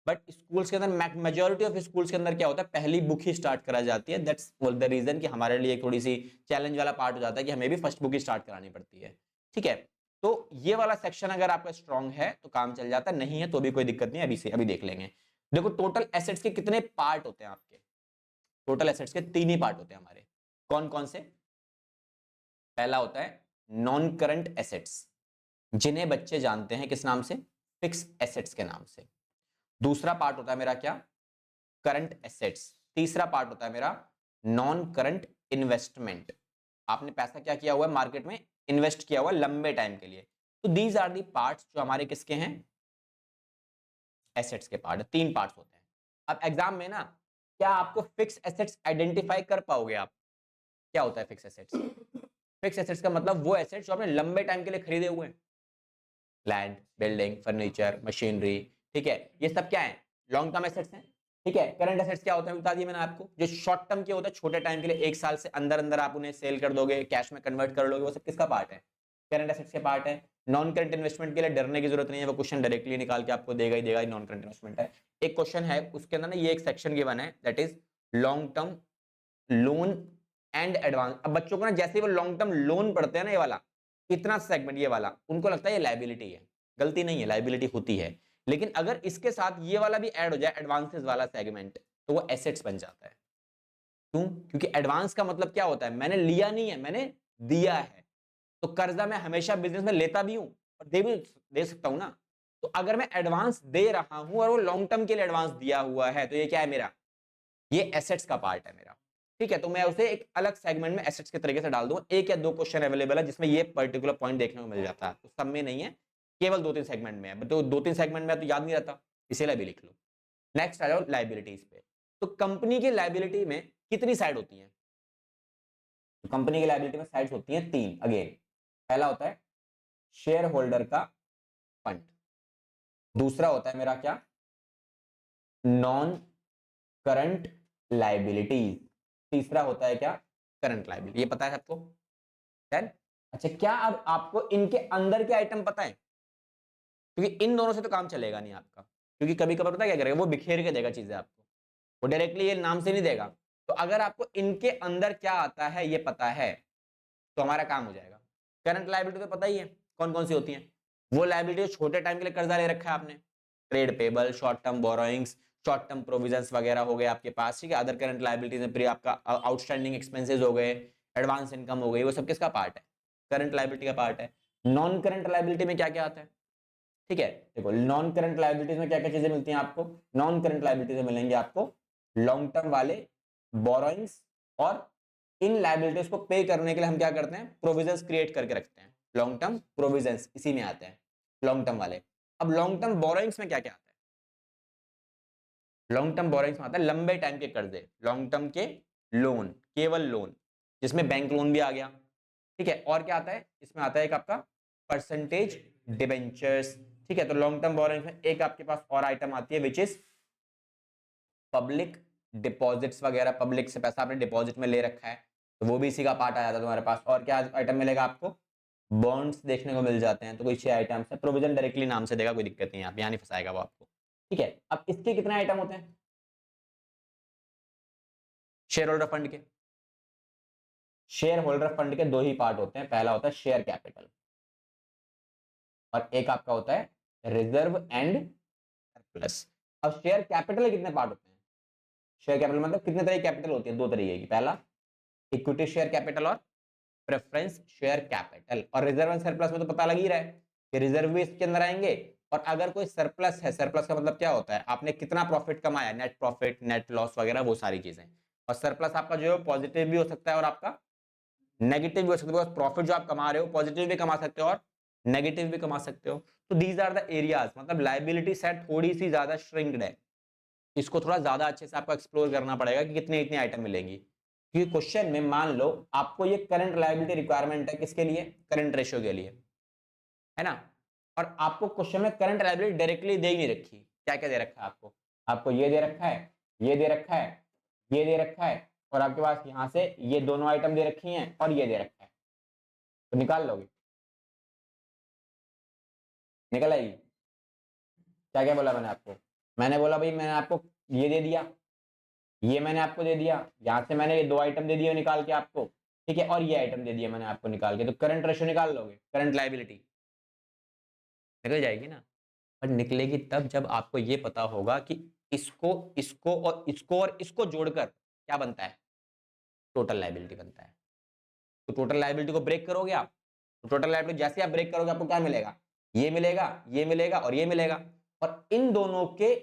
बट स्कूल्स के अंदर, मेजोरिटी ऑफ स्कूल्स के अंदर क्या होता है, पहली बुक ही स्टार्ट करा जाती है। दैट्स द रीजन कि हमारे लिए थोड़ी सी चैलेंज वाला पार्ट हो जाता है कि हमें भी फर्स्ट बुक ही स्टार्ट करानी पड़ती है। ठीक है, तो ये वाला सेक्शन अगर आपका स्ट्रांग है तो काम चल जाता है, नहीं है तो भी कोई दिक्कत नहीं, अभी देख लेंगे। देखो, टोटल एसेट्स के कितने पार्ट होते हैं आपके? टोटल एसेट्स के 3 ही पार्ट होते हैं हमारे। कौन कौन से? पहला होता है नॉन करंट एसेट्स, जिन्हें बच्चे जानते हैं किस नाम से? फिक्स एसेट्स के नाम से। दूसरा पार्ट होता है मेरा क्या? Current assets. तीसरा पार्ट होता है मेरा नॉन करंट इन्वेस्टमेंट। आपने पैसा क्या किया हुआ है मार्केट में? इन्वेस्ट किया हुआ लंबे टाइम के लिए। तो दीज आर दी पार्ट्स जो हमारे किसके हैं? एसेट्स के पार्ट। 3 पार्ट्स होते हैं। अब एग्जाम में ना, क्या आपको फिक्स एसेट्स आइडेंटिफाई कर पाओगे आप? क्या होता है फिक्स एसेट्स? फिक्स एसेट्स का मतलब वो एसेट्स जो आपने लंबे टाइम के लिए खरीदे हुए हैं, लैंड, बिल्डिंग, फर्नीचर, मशीनरी, ठीक है, ये सब क्या है, लॉन्ग टर्म एसेट्स हैं। ठीक है, करंट एसेट्स क्या होता है बता दिया मैंने आपको, जो शॉर्ट टर्म के होता है, छोटे टाइम के लिए, एक साल से अंदर अंदर आप उन्हें सेल कर दोगे, कैश में कन्वर्ट कर लोगे, वो सब किसका पार्ट है, करंट एसेट्स के पार्ट है। नॉन करंट इन्वेस्टमेंट के लिए डरने की जरूरत नहीं है, वो क्वेश्चन डायरेक्टली निकाल के आपको देगा ही देगा, नॉन करंट इन्वेस्टमेंट है। एक क्वेश्चन है उसके अंदर ना ये एक सेक्शन गिवन है, that is long term loan and advance. अब बच्चों को ना जैसे ही वो लॉन्ग टर्म लोन पढ़ते हैं ना, ये वाला इतना सेगमेंट, ये वाला उनको लगता है ये लायबिलिटी है, गलती नहीं है, लायबिलिटी होती है, लेकिन अगर इसके साथ ये वाला भी ऐड हो जाए, एडवांसेस वाला सेगमेंट, तो वो एसेट्स बन जाता है। क्यों? क्योंकि एडवांस का मतलब क्या होता है, मैंने लिया नहीं है, मैंने दिया है। तो कर्जा मैं हमेशा बिजनेस में लेता भी हूं और दे सकता हूं ना। तो अगर मैं एडवांस दे रहा हूं और वो लॉन्ग टर्म के लिए एडवांस दिया हुआ है, तो ये क्या है मेरा, ये एसेट्स का पार्ट है मेरा। ठीक है, तो मैं उसे एक अलग सेगमेंट में एसेट्स के तरीके से डाल दूं। एक या दो क्वेश्चन अवेलेबल है जिसमें ये पर्टिकुलर पॉइंट देखने को मिल जाता है, तो सब में नहीं है, केवल 2-3 सेगमेंट में है। तो 2-3 सेगमेंट में तो याद नहीं रहता, इसीलिए भी लिख लो। नेक्स्ट आ जाओ लायबिलिटीज पे। तो कंपनी की लायबिलिटी में कितनी साइड होती है, तो कंपनी की लायबिलिटी में साइड्स होती हैं 3 अगेन। पहला होता है शेयर होल्डर का फंड, दूसरा होता है मेरा क्या, नॉन करंट लायबिलिटीज, तीसरा होता है क्या, करंट लायबिलिटी। ये पता है सबको? देन अच्छा, क्या अब आपको इनके अंदर के आइटम पता है? क्योंकि इन दोनों से तो काम चलेगा नहीं आपका, क्योंकि कभी कभार पता है क्या करेगा, वो बिखेर के देगा चीजें आपको, वो डायरेक्टली ये नाम से नहीं देगा। तो अगर आपको इनके अंदर क्या आता है ये पता है, तो हमारा काम हो जाएगा। करंट लायबिलिटी तो पता ही है कौन कौन सी होती है, वो लायबिलिटी छोटे टाइम के लिए कर्जा ले रखा है आपने, trade payable, short term borrowings, short term provisions वगैरह हो गए आपके पास। ठीक है, अदर करंट लायबिलिटीज में आपका आउटस्टैंडिंग एक्सपेंसेस हो गए, एडवांस इनकम हो गई, वो सब किसका पार्ट है, करंट लायबिलिटी का पार्ट है। नॉन करंट लायबिलिटी में क्या क्या आता है? ठीक है, देखो नॉन करंट लायबिलिटीज में क्या क्या चीजें मिलती हैं आपको, नॉन करंट लायबिलिटीज में मिलेंगे आपको लॉन्ग टर्म वाले बोरोइंग्स, और इन लायबिलिटीज को पे करने के लिए हम क्या करते हैं, प्रोविजंस क्रिएट करके रखते हैं, लॉन्ग टर्म प्रोविजंस इसी में आते हैं लॉन्ग टर्म वाले। अब लॉन्ग टर्म बोरोइंग्स में क्या क्या आता है, लॉन्ग टर्म बोरोइंग्स में आता है लंबे टाइम के कर्जे, लॉन्ग टर्म के लोन, केवल लोन, जिसमें बैंक लोन भी आ गया। ठीक है, और क्या आता है इसमें, आता है एक आपका परसेंटेज डिबेंचर्स। ठीक है, तो लॉन्ग टर्म बोरोइंग्स में एक आपके पास और आइटम आती है विच इज पब्लिक डिपॉजिट्स वगैरह, पब्लिक से पैसा आपने डिपॉजिट में ले रखा है, तो वो भी इसी का पार्ट आ जाता है तुम्हारे पास। और क्या आइटम मिलेगा आपको, बॉन्ड्स देखने को मिल जाते हैं, तो कोई 6 आइटम्स है, प्रोविजन डायरेक्टली नाम से देगा, कोई दिक्कत नहीं है, आप यहाँ नहीं फंसाएगा वो आपको। ठीक है, अब इसके कितने आइटम होते हैं, शेयर होल्डर फंड के, शेयर होल्डर फंड के 2 ही पार्ट होते हैं, पहला होता है शेयर कैपिटल और एक आपका होता है रिजर्व एंड सरप्लस। अब शेयर कैपिटल के कितने पार्ट होते हैं, शेयर कैपिटल मतलब कितने तरह की कैपिटल होती है, 2 तरीके की, पहला इक्विटी शेयर कैपिटल और प्रेफरेंस शेयर कैपिटल। और रिजर्व एंड सरप्लस में तो पता लग ही रहा है कि रिजर्व भी इसके अंदर आएंगे, और अगर कोई सरप्लस है, सरप्लस का मतलब क्या होता है, आपने कितना प्रॉफिट कमाया, नेट प्रॉफिट, नेट लॉस वगैरह, वो सारी चीजें। और सरप्लस आपका जो है पॉजिटिव भी हो सकता है और आपका नेगेटिव भी हो सकता है, बिकॉज प्रॉफिट जो आप कमा रहे हो पॉजिटिव भी कमा सकते हो और नेगेटिव भी कमा सकते हो। तो दीज आर द एरियाज, मतलब लायबिलिटी सेट थोड़ी सी ज्यादा श्रिंक्ड है, इसको थोड़ा ज्यादा अच्छे से आपको एक्सप्लोर करना पड़ेगा कि कितने इतने आइटम मिलेंगी। क्योंकि क्वेश्चन में मान लो आपको ये करंट लायबिलिटी रिक्वायरमेंट है, किसके लिए, करंट रेशियो के लिए, है ना, और आपको क्वेश्चन में करंट लायबिलिटी डायरेक्टली दे ही नहीं रखी, क्या क्या दे रखा है आपको, आपको ये दे रखा है, ये दे रखा है, ये दे रखा है, और आपके पास यहां से ये दोनों आइटम दे रखी हैं और ये दे रखा है, तो निकाल लोगे, निकल आएगी। क्या क्या बोला मैंने आपको, मैंने बोला भाई मैंने आपको ये दे दिया, ये मैंने आपको दे दिया, यहां से मैंने ये 2 आइटम दे दिए निकाल के आपको, ठीक है, और ये आइटम दे दिया मैंने आपको निकाल के, तो करंट रेशियो निकाल लोगे, करंट लायबिलिटी निकल जाएगी ना। पर निकलेगी तब जब आपको ये पता होगा कि इसको इसको और इसको जोड़कर क्या बनता है, टोटल लायबिलिटी बनता है। तो टोटल लायबिलिटी को ब्रेक करोगे आप, तो टोटल लायबिलिटी जैसे आप ब्रेक करोगे आपको क्या मिलेगा, ये मिलेगा, ये मिलेगा और ये मिलेगा, और इन दोनों के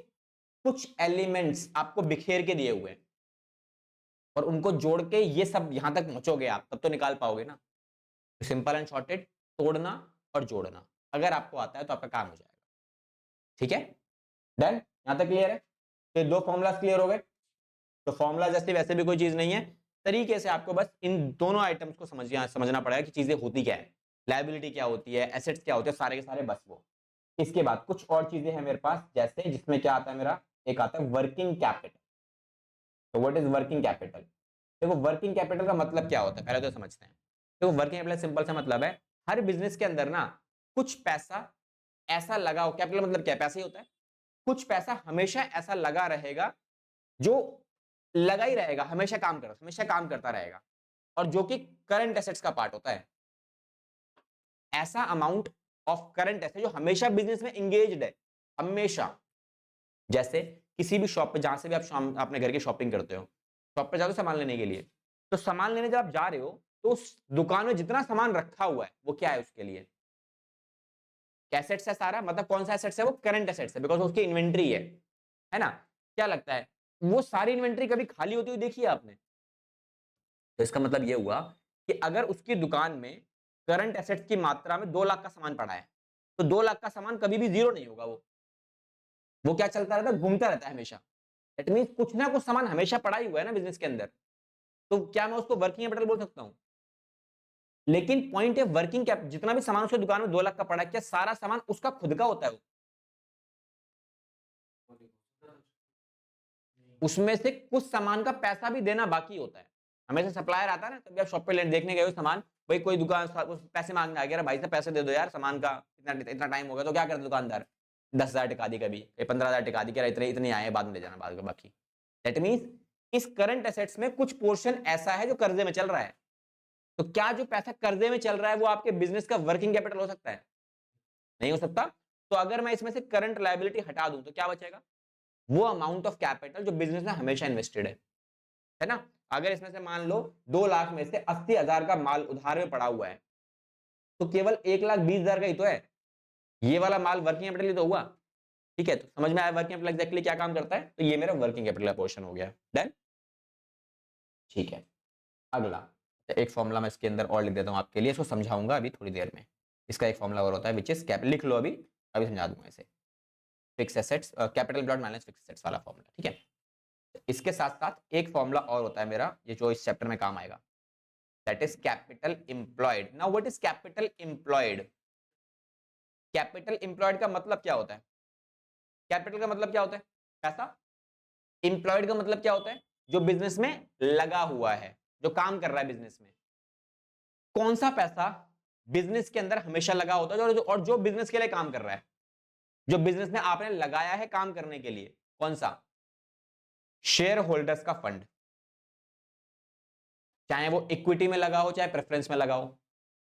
कुछ एलिमेंट्स आपको बिखेर के दिए हुए हैं, और उनको जोड़ के ये सब यहां तक पहुंचोगे आप, तब तो निकाल पाओगे ना। सिंपल एंड शॉर्टेड, तोड़ना और जोड़ना अगर आपको आता है तो आपका काम हो जाएगा। ठीक है, डन, यहां तक क्लियर है। तो 2 फॉर्मूलाज क्लियर हो गए। तो फॉर्मूला जैसे वैसे भी कोई चीज नहीं है, तरीके से आपको बस इन दोनों आइटम्स को समझना पड़ेगा कि चीजें होती क्या है, लायबिलिटी क्या होती है, एसेट्स क्या होते हैं, सारे के सारे बस वो। इसके बाद कुछ और चीजें हैं मेरे पास, जैसे जिसमें क्या आता है मेरा, एक आता है वर्किंग कैपिटल। तो व्हाट इज वर्किंग कैपिटल? देखो वर्किंग कैपिटल का मतलब क्या होता है पहले तो समझते हैं। देखो वर्किंग कैपिटल सिंपल सा मतलब है, हर बिजनेस के अंदर ना कुछ पैसा ऐसा लगा हो, कैपिटल मतलब क्या, पैसा ही होता है, कुछ पैसा हमेशा ऐसा लगा रहेगा जो लगा ही रहेगा, हमेशा काम करता रहेगा, और जो कि करंट एसेट्स का पार्ट होता है। ऐसा अमाउंट ऑफ करंट एसेट जो हमेशा बिजनेस में एंगेज्ड है, हमेशा। जैसे किसी भी शॉप पे, जहां से भी आप अपने घर की शॉपिंग करते हो, शॉप पे जाते हो सामान लेने के लिए, तो सामान लेने जब आप जा रहे हो तो उस दुकान में जितना सामान रखा हुआ है वो क्या है उसके लिए, एसेट्स है सारा, मतलब कौन सा एसेट्स है, वो करंट एसेट्स है, बिकॉज उसकी इन्वेंट्री है ना। क्या लगता है वो सारी इन्वेंट्री कभी खाली होती हुई देखी है आपने? तो इसका मतलब ये हुआ कि अगर उसकी दुकान में करंट एसेट्स की मात्रा में 2 लाख का सामान पड़ा है, तो 2 लाख का सामान कभी भी जीरो नहीं होगा, वो क्या चलता रहता है, घूमता रहता है हमेशा। दैट मींस कुछ ना कुछ सामान हमेशा पड़ा ही हुआ है ना बिजनेस के अंदर, तो क्या मैं उसको वर्किंग कैपिटल बोल सकता हूं? लेकिन पॉइंट है, वर्किंग कैपिटल जितना भी सामान उसके दुकान में 2 लाख का पड़ा है, क्या सारा सामान उसका खुद का होता है वो? उसमें से कुछ सामान का पैसा भी देना बाकी होता है। हमेशा सप्लायर आता है ना, कभी आप शॉप पे देखने गए हो सामान, भाई कोई दुकान पैसे मांगने आ गया, भाई साहब पैसे दे दो यार, सामान का इतना इतना टाइम हो गया, तो क्या करते दुकानदार, 10,000 टिका दी, कभी 15,000 टिका दी, क्या इतने इतने आए, बाद में ले जाना बाद में बाकी। दैट मीन्स इस करंट एसेट्स में कुछ पोर्शन ऐसा है जो कर्जे में चल रहा है। तो क्या जो पैसा कर्जे में चल रहा है वो आपके बिजनेस का वर्किंग कैपिटल हो सकता है? नहीं हो सकता। तो अगर मैं इसमें से करंट लायबिलिटी हटा दूं तो क्या बचेगा, वो अमाउंट ऑफ कैपिटल जो बिजनेस में हमेशा इन्वेस्टेड है ना। अगर इसमें से मान लो 2 लाख में से 80,000 का माल उधार में पड़ा हुआ है, तो केवल 1,20,000 का ही तो है, ये वाला माल वर्किंग कैपिटल ही तो हुआ। ठीक है, तो समझ में आया वर्किंग कैपिटल एग्जैक्टली क्या काम करता है, तो ये मेरा वर्किंग कैपिटल का पोर्शन हो गया। डन, ठीक है। अगला एक फॉर्मूला मैं इसके अंदर और लिख देता हूं आपके लिए, इसको समझाऊंगा अभी थोड़ी देर में। इसका एक फॉर्मूला और होता है विच इज कैपिटल, लिख लो अभी, अभी समझा दूंगा इसे। Fix assets, capital blot minus fix assets वाला फॉर्मूला, ठीक है। इसके साथ साथ एक फॉर्मूला और होता है मेरा, ये जो इस चैप्टर में काम आएगा, that is capital employed. Now what is capital employed? Capital employed का मतलब क्या होता है? कैपिटल का मतलब क्या होता है? पैसा। एम्प्लॉयड का मतलब क्या होता है? जो बिजनेस में लगा हुआ है, जो काम कर रहा है बिजनेस में। कौन सा पैसा बिजनेस के अंदर हमेशा लगा होता है और जो बिजनेस के लिए काम कर रहा है, जो बिजनेस में आपने लगाया है काम करने के लिए, कौन सा? शेयर होल्डर्स का फंड, चाहे वो इक्विटी में लगा हो चाहे प्रेफरेंस में लगा हो।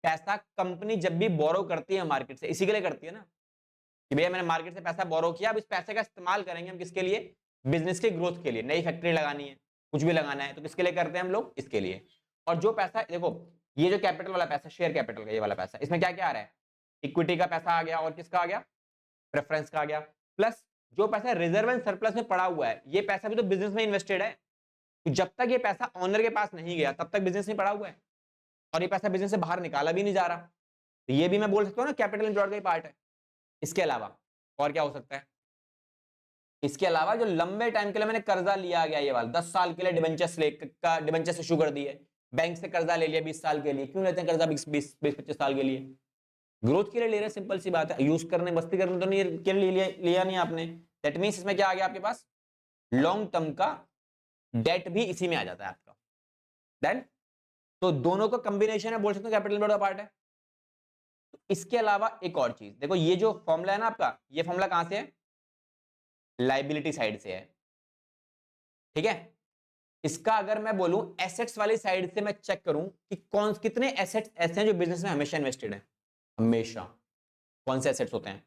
पैसा कंपनी जब भी बोरो करती है मार्केट से, इसी के लिए करती है ना, कि भैया मैंने मार्केट से पैसा बोरो किया, अब इस पैसे का इस्तेमाल करेंगे हम किसके लिए? बिजनेस के ग्रोथ के लिए, नई फैक्ट्री लगानी है, कुछ भी लगाना है, तो किसके लिए करते हैं हम लोग? इसके लिए। और जो पैसा देखो, ये जो कैपिटल वाला पैसा, शेयर कैपिटल का ये वाला पैसा, इसमें क्या क्या आ रहा है? इक्विटी का पैसा आ गया, और किसका आ गया? प्रेफरेंस का आ गया। प्लस जो पैसा रिजर्व एंड सरप्लस में पड़ा हुआ है, ये पैसा भी तो बिजनेस में इन्वेस्टेड है। तो जब तक ये पैसा ऑनर के पास नहीं गया तब तक बिजनेस में पड़ा हुआ है, और ये पैसा बिजनेस से बाहर निकाला भी नहीं जा रहा। तो ये भी मैं बोल सकता हूँ ना कैपिटल एम्प्लॉयड का ही पार्ट है। इसके अलावा और क्या हो सकता है? इसके अलावा जो लंबे टाइम के लिए मैंने कर्जा लिया गया, ये वाला 10 साल के लिए डिबेंचर्स इशू कर दिए, बैंक से कर्जा ले लिया 20 साल के लिए। क्यों लेते हैं कर्जा 20-25 साल के लिए? ग्रोथ के लिए ले रहे हैं, सिंपल सी बात है, यूज करने मस्ती करने तो नहीं के लिए लिया नहीं आपने। दैट मींस इसमें क्या आ गया आपके पास? लॉन्ग टर्म का डेट भी इसी में आ जाता है आपका। देन तो दोनों का कॉम्बिनेशन है, बोल सकते हो कैपिटल एम्प्लॉयड का पार्ट है। तो इसके अलावा एक और चीज देखो, ये जो फॉर्मूला है ना आपका, ये फॉर्मूला कहां से है? लाइबिलिटी साइड से है, ठीक है। इसका अगर मैं बोलूं एसेट्स वाली साइड से मैं चेक करूं कि कितने एसेट्स ऐसे हैं जो बिजनेस में हमेशा इन्वेस्टेड है। हमेशा कौन से एसेट्स होते हैं?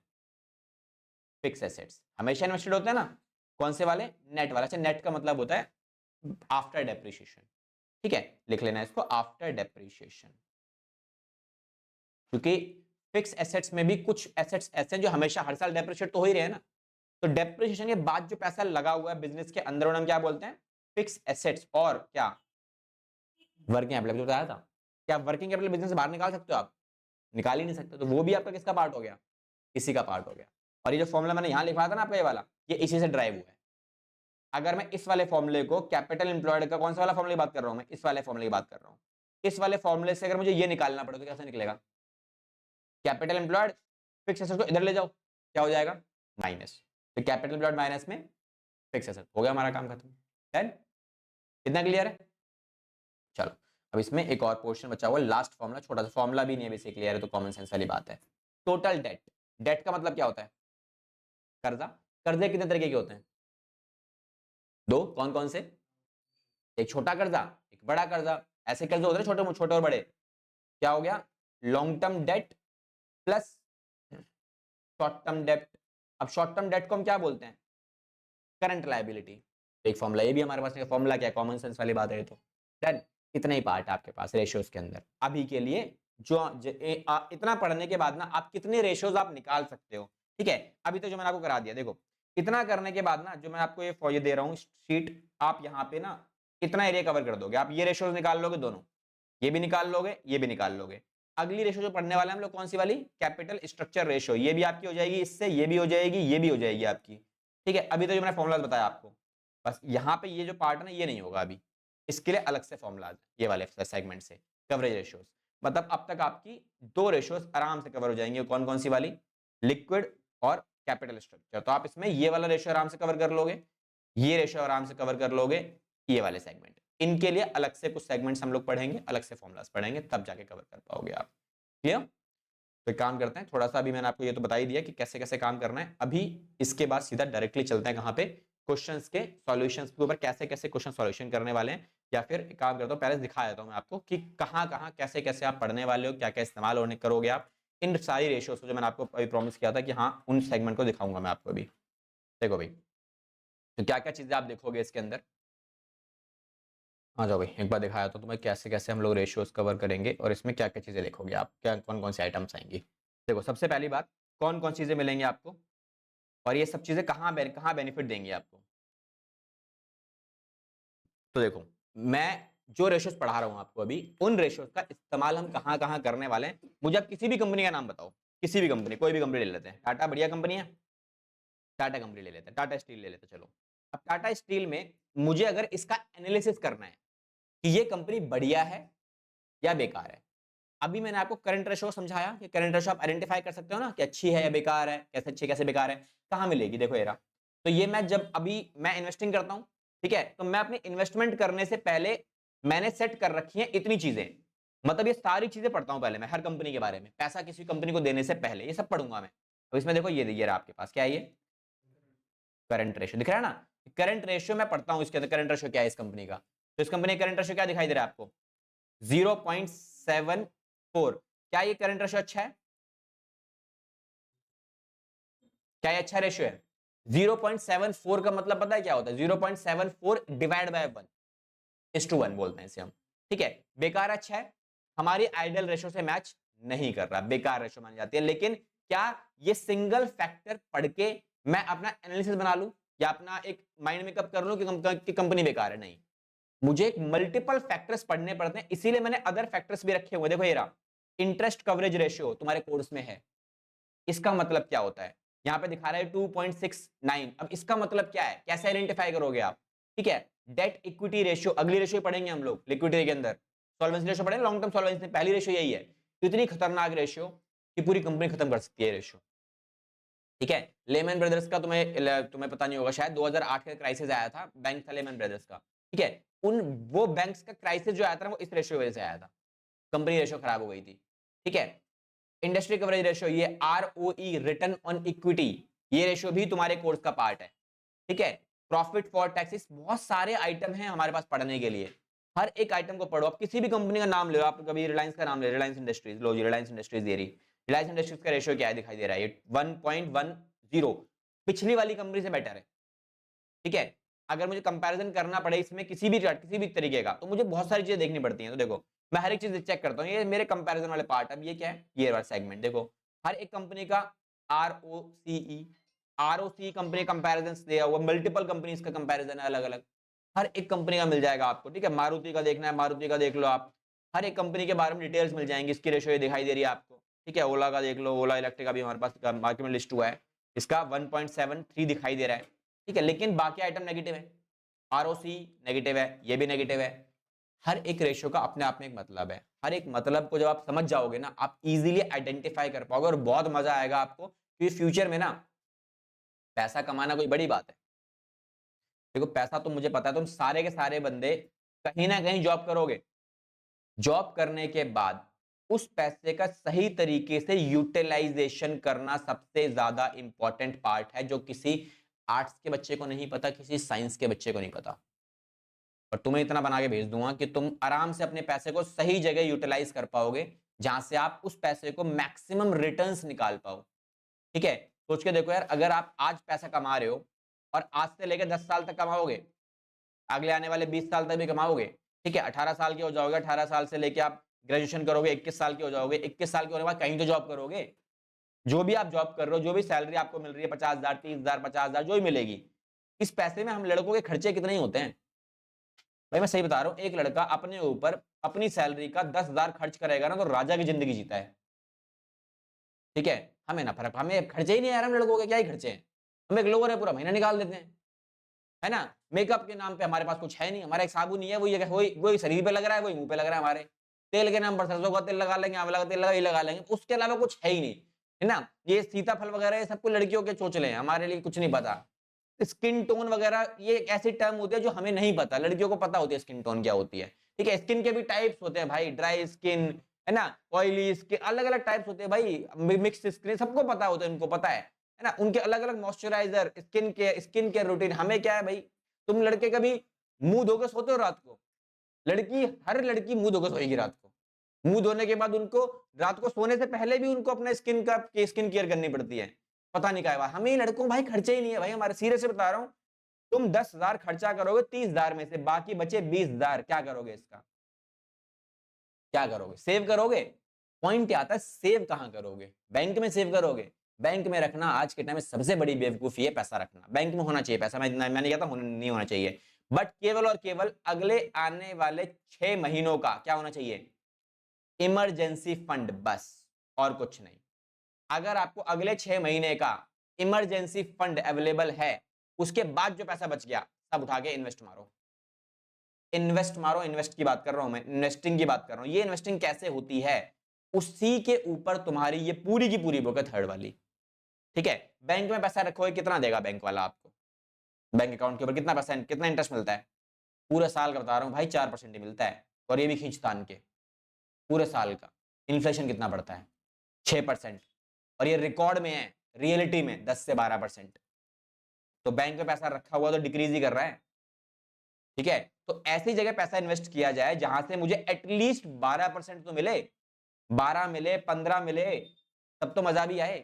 फिक्स एसेट्स हमेशा इन्वेस्टेड होते हैं ना। कौन से वाले? नेट वाला। अच्छा, नेट का मतलब होता है आफ्टर डेप्रिसिएशन, ठीक है, लिख लेना इसको, आफ्टर डेप्रिसिएशन। क्योंकि फिक्स एसेट्स में भी कुछ एसेट्स ऐसे हैं जो हमेशा हर साल डेप्रिशिएट तो हो ही रहे हैं ना। तो डेप्रिसिएशन के बाद जो पैसा लगा हुआ है बिजनेस के अंदर, हम क्या बोलते हैं? Fix assets. और क्या? वर्किंग कैपिटल बताया था। क्या वर्किंग कैपिटल बिजनेस से बाहर निकाल सकते हो आप? निकाल ही नहीं सकते, तो वो भी आपका किसका पार्ट हो गया? इसी का पार्ट हो गया। और ये जो फॉर्मूला मैंने यहां लिखवाया था ना आपका, ये वाला, ये इसी से ड्राइव हुआ है। अगर मैं इस वाले फॉर्मूले को कैपिटल एम्प्लॉयड का कौन सा वाला फॉर्मूले की बात कर रहा हूं मैं, इस वाले फॉर्मूले की बात कर रहा हूं, इस वाले फॉर्मूले से अगर मुझे ये निकालना पड़े तो कैसे निकलेगा, कैपिटल एम्प्लॉयड फिक्स एसेट को इधर ले जाओ, क्या हो जाएगा माइनस, तो कैपिटल एम्प्लॉयड माइनस में फिक्स एसेट, हो गया हमारा काम खत्म। डन, इतना क्लियर है। चलो अब इसमें एक और पोर्शन बचा हुआ, लास्ट फॉर्मूला, छोटा सा फॉर्मूला भी नहीं है वैसे, क्लियर है तो कॉमन सेंस वाली बात है। टोटल डेट, डेट का मतलब क्या होता है, कर्जा। कर्जे कितने तरीके के होते हैं, दो, कौन कौन से, एक छोटा कर्जा एक बड़ा कर्जा, ऐसे कर्जे होते हैं छोटे छोटे और बड़े, क्या हो गया long term debt plus short term debt. अब शॉर्ट टर्म डेट को हम क्या बोलते हैं, करंट लायबिलिटी। एक फॉर्मूला ये भी हमारे पास है, फॉर्मूला क्या है, कॉमन सेंस वाली बात है। तो डन, इतना ही पार्ट है आपके पास रेशियोज के अंदर अभी के लिए। इतना पढ़ने के बाद ना आप कितने रेशियोज आप निकाल सकते हो, ठीक है। अभी तो जो मैंने आपको करा दिया, देखो इतना करने के बाद ना जो मैं आपको ये दे रहा हूँ शीट, आप यहाँ पे ना इतना एरिया कवर कर दोगे, आप ये रेशियोज निकाल लोगे दोनों, ये भी निकाल लोगे ये भी निकाल लोगे। अगली रेशियो जो पढ़ने वाले हम लोग कौन सी वाली, कैपिटल स्ट्रक्चर रेशियो, ये भी आपकी हो जाएगी इससे, ये भी हो जाएगी ये भी हो जाएगी आपकी, ठीक है। अभी तो जो मैंने फॉर्मूला बताया आपको, बस यहाँ पे ये जो पार्ट है ना ये नहीं होगा अभी, इसके लिए अलग से फॉर्मूला ये वाले सेगमेंट से, कवरेज रेशियोज। मतलब अब तक आपकी दो रेशियोज आराम से कवर हो जाएंगे, कौन कौन सी वाली, लिक्विड और कैपिटल स्ट्रक्चर। तो आप इसमें ये वाला रेशियो आराम से कवर कर लोगे, ये रेशियो आराम से कवर कर लोगे, ये वाले सेगमेंट। इनके लिए अलग से कुछ सेगमेंट्स हम लोग पढ़ेंगे, अलग से फॉर्मूलास पढ़ेंगे, तब जाके कवर कर पाओगे आप। क्लियर। तो काम करते हैं थोड़ा सा, अभी मैंने आपको ये तो बता ही दिया कि कैसे कैसे काम करना है। अभी इसके बाद सीधा डायरेक्टली चलते हैं कहां पे, क्वेश्चंस के सॉल्यूशंस के ऊपर, कैसे कैसे क्वेश्चन सॉल्यूशन करने वाले हैं। या फिर एक काम करता हूं, पहले दिखा देता हूं मैं आपको कि कहां कहां कैसे कैसे आप पढ़ने वाले हो, क्या क्या इस्तेमाल होने करोगे आप इन सारी रेशियोज को, जो मैंने आपको अभी प्रॉमिस किया था कि हाँ उन सेगमेंट को दिखाऊंगा मैं आपको अभी। देखो भाई, तो क्या क्या चीजें आप देखोगे इसके अंदर, आ जाओ भाई एक बार दिखाया तो तुम्हें कैसे कैसे हम लोग रेशियोज कवर करेंगे और इसमें क्या क्या चीजें लिखोगे आप, क्या कौन कौन सी आइटम्स आएंगी। देखो सबसे पहली बात, कौन कौन चीजें मिलेंगी आपको और ये सब चीजें कहाँ कहाँ बेनिफिट देंगी आपको। तो देखो मैं जो रेशियोज पढ़ा रहा हूँ आपको अभी, उन रेशियोज का इस्तेमाल हम कहाँ कहाँ करने वाले हैं। मुझे आप किसी भी कंपनी का नाम बताओ, किसी भी कंपनी, कोई भी कंपनी ले लेते हैं, टाटा बढ़िया कंपनी है, टाटा कंपनी ले लेते हैं, टाटा स्टील ले लेते हैं। चलो अब टाटा स्टील में मुझे अगर इसका एनालिसिस करना है कि ये कंपनी बढ़िया है या बेकार है। अभी मैंने आपको करंट रेशो समझाया कि करंट रेशो आप आइडेंटिफाई कर सकते हो ना कि अच्छी है या बेकार है, कैसे अच्छी कैसे बेकार है, कहाँ मिलेगी। देखो एरा, तो ये मैं जब अभी मैं इन्वेस्टिंग करता हूँ, ठीक है, तो मैं अपने इन्वेस्टमेंट करने से पहले मैंने सेट कर रखी है इतनी चीजें, मतलब ये सारी चीजें पढ़ता हूं पहले मैं हर कंपनी के बारे में, पैसा किसी कंपनी को देने से पहले ये सब पढ़ूंगा मैं। तो इसमें देखो ये रहा आपके पास, क्या है ये करंट रेशियो दिख रहा है ना, करंट रेशियो मैं पढ़ता हूं इसके अंदर, करंट रेशियो क्या है इस कंपनी का, तो इस कंपनी का करंट रेशियो क्या दिखाई दे रहा है आपको 0.74। क्या ये करंट रेशियो अच्छा है, क्या ये अच्छा रेशियो है। 0.74 का मतलब पता है क्या होता है, 0.74 डिवाइड बाय 1:1 बोलते हैं इसे हम, ठीक है। बेकार अच्छा है, हमारी आइडियल रेशियो से मैच नहीं कर रहा, बेकार रेशियो मानी जाती है। लेकिन क्या ये सिंगल फैक्टर पढ़ के मैं अपना एनालिसिस बना लूं या अपना एक माइंड मेकअप कर लूं कि कंपनी बेकार है, नहीं, मुझे एक मल्टीपल फैक्टर्स पढ़ने पड़ते हैं, इसीलिए मैंने अदर फैक्टर्स भी रखे हुए। देखो ये रहा इंटरेस्ट कवरेज रेशियो तुम्हारे कोर्स में है, इसका मतलब क्या होता है, यहां पे दिखा रहा है 2.69। अब इसका मतलब क्या है, कैसे आइडेंटिफाई करोगे आप, ठीक है। डेट इक्विटी रेशियो अगली रेशियो पढ़ेंगे हम लोग लिक्विडिटी के अंदर, सॉल्वेंसी रेशियो पढ़ेंगे, लॉन्ग टर्म सॉल्वेंसी पहली रेशियो यही है, इतनी खतरनाक रेशियो कि पूरी कंपनी खत्म कर सकती है रेशियो, ठीक है। लेमन ब्रदर्स का तुम्हें पता नहीं होगा शायद, 2008 का क्राइसिस आया था, बैंक था लेमन ब्रदर्स का, ठीक है। वो बैंक्स का क्राइसिस जो आया था वो इस रेशियो वजह से आया था, कंपनी रेशियो खराब हो गई थी, ठीक है। इंडस्ट्री कवरेज रेशियो, ये आरओई रिटर्न ऑन इक्विटी, ये रेशियो भी तुम्हारे कोर्स का पार्ट है, ठीक है। प्रॉफिट फॉर टैक्सेस, बहुत सारे आइटम हैं हमारे पास पढ़ने के लिए, हर एक आइटम को पढ़ो। आप किसी भी कंपनी का नाम लो, आप कभी रिलायंस का नाम ले, रिलायंस इंडस्ट्रीज लो जी, रिलायंस इंडस्ट्रीज दे रही, रिलायंस इंडस्ट्रीज का रेशियो क्या है दिखाई दे रहा है, 1.10, पिछली वाली कंपनी से बेटर है, ठीक है। अगर मुझे कंपैरिजन करना पड़े इसमें किसी भी तरीके का, तो मुझे बहुत सारी चीजें देखनी पड़ती हैं। तो देखो मैं हर एक चीज चेक करता हूँ, ये मेरे कंपैरिजन वाले पार्ट। अब ये क्या है, ये वाला सेगमेंट देखो, हर एक कंपनी का आरओसी कंपनी कंपैरिजन दिया हुआ, मल्टीपल कंपनीज का कंपैरिजन है अलग अलग, हर एक कंपनी का मिल जाएगा आपको, ठीक है। मारुति का देखना है, मारुति का देख लो आप, हर एक कंपनी के बारे में डिटेल्स मिल जाएंगी, इसकी रेशियो दिखाई दे रही है आपको, ठीक है। ओला का देख लो, ओला इलेक्ट्रिक का भी हमारे पास मार्केट में लिस्ट हुआ है, इसका 1.73 दिखाई दे रहा है, ठीक है। लेकिन बाकी आइटम नेगेटिव है, आरओसी नेगेटिव है, ये भी नेगेटिव है। हर एक रेशियो का अपने आप में एक मतलब है। हर एक मतलब को जब आप समझ जाओगे ना, आप इजीली आइडेंटिफाई कर पाओगे और बहुत मजा आएगा आपको, क्योंकि फ्यूचर में ना पैसा कमाना कोई बड़ी बात है। देखो पैसा तो मुझे पता है, तुम सारे के सारे बंदे कहीं ना कहीं जॉब करोगे। जॉब करने के बाद उस पैसे का सही तरीके से यूटिलाइजेशन करना सबसे ज्यादा इंपॉर्टेंट पार्ट है, जो किसी आर्ट्स के बच्चे को नहीं पता, किसी साइंस के बच्चे को नहीं पता। और तुम्हें इतना बना के भेज दूंगा कि तुम आराम से अपने पैसे को सही जगह यूटिलाइज कर पाओगे, जहां से आप उस पैसे को मैक्सिमम रिटर्न्स निकाल पाओ। ठीक है, सोच के देखो यार, अगर आप आज पैसा कमा रहे हो और आज से लेकर 10 साल तक कमाओगे, अगले आने वाले 20 साल तक भी कमाओगे, ठीक है, 18 साल के हो जाओगे, 18 साल से लेके आप ग्रेजुएशन करोगे, 21 साल के हो जाओगे, 21 साल के होने के बाद कहीं तो जॉब करोगे। जो भी आप जॉब कर रहे हो, जो भी सैलरी आपको मिल रही है, 50,000, 30,000, 50,000 जो भी मिलेगी, इस पैसे में हम लड़कों के खर्चे कितने ही होते हैं भाई। मैं सही बता रहा हूँ, एक लड़का अपने ऊपर अपनी सैलरी का 10,000 खर्च करेगा ना, तो राजा की जिंदगी जीता है। ठीक है, हमें ना फर्क, हमें खर्चे ही नहीं आ रहे, हम लड़कों के क्या ही खर्चे हैं। हम एक लोअर है, पूरा महीना निकाल देते हैं, है ना। मेकअप के नाम पे हमारे पास कुछ है नहीं, हमारा एक साबुन नहीं है, वही शरीर पे लग रहा है, वही मुंह पे लग रहा है हमारे। तेल के नाम पर सरसों का तेल लगा लेंगे, आंवला का तेल लगा लेंगे, उसके अलावा कुछ है ही नहीं, है ना। ये सीताफल वगैरह ये सबको लड़कियों के चोचले हैं, हमारे लिए कुछ नहीं पता। स्किन टोन वगैरह ये एक ऐसी टर्म होती है जो हमें नहीं पता, लड़कियों को पता होती है स्किन टोन क्या होती है। ठीक है, स्किन के भी टाइप्स होते हैं भाई, ड्राई स्किन, है ना, ऑयली स्किन, अलग अलग टाइप्स होते हैं भाई, मिक्स स्किन, सबको पता होता है, उनको पता है ना। उनके अलग अलग मॉइस्चराइजर, स्किन केयर रूटीन। हमें क्या है भाई, तुम लड़के कभी मुंह धोकर सोते हो रात को? लड़की, हर लड़की मुंह धोकर सोएगी रात को। मुंह धोने के बाद उनको रात को सोने से पहले भी उनको अपने स्किन केयर करनी पड़ती है। पता नहीं क्या है, हमें लड़कों भाई खर्चे ही नहीं है भाई हमारे, सीरियस से बता रहा हूं। तुम 10,000 खर्चा करोगे 30,000 में से, बाकी बचे 20,000, क्या करोगे इसका? क्या करोगे? सेव करोगे? पॉइंट क्या आता है, सेव कहां करोगे? बैंक में सेव करोगे? बैंक में रखना आज के टाइम में सबसे बड़ी बेवकूफी है, पैसा रखना। बैंक में होना चाहिए पैसा, मैं नहीं कहता नहीं होना चाहिए, बट केवल और केवल अगले आने वाले 6 महीनों का क्या होना चाहिए, इमरजेंसी फंड, बस, और कुछ नहीं। अगर आपको अगले 6 महीने का इमरजेंसी फंड अवेलेबल है, उसके बाद जो पैसा बच गया सब उठा के इन्वेस्ट मारो। इन्वेस्ट मारो, इन्वेस्ट की बात कर रहा हूं मैं, इन्वेस्टिंग की बात कर रहा हूं। ये इन्वेस्टिंग कैसे होती है, उसी के ऊपर तुम्हारी ये पूरी की पूरी बुक है, थर्ड वाली। ठीक है, बैंक में पैसा रखोगे, कितना देगा बैंक वाला आपको? बैंक अकाउंट के ऊपर कितना पैसा, कितना इंटरेस्ट मिलता है? पूरे साल का बता रहा हूं भाई, 4% ही मिलता है, और ये भी खींचतान के। पूरे साल का इन्फ्लेशन कितना बढ़ता है? 6%। और ये रिकॉर्ड में है, रियलिटी में 10 से 12%। तो बैंक में पैसा रखा हुआ तो डिक्रीज ही कर रहा है। ठीक है, तो ऐसी जगह पैसा इन्वेस्ट किया जाए जहां से मुझे एटलीस्ट 12% तो मिले, 12 मिले, 15 मिले, तब तो मजा भी आए।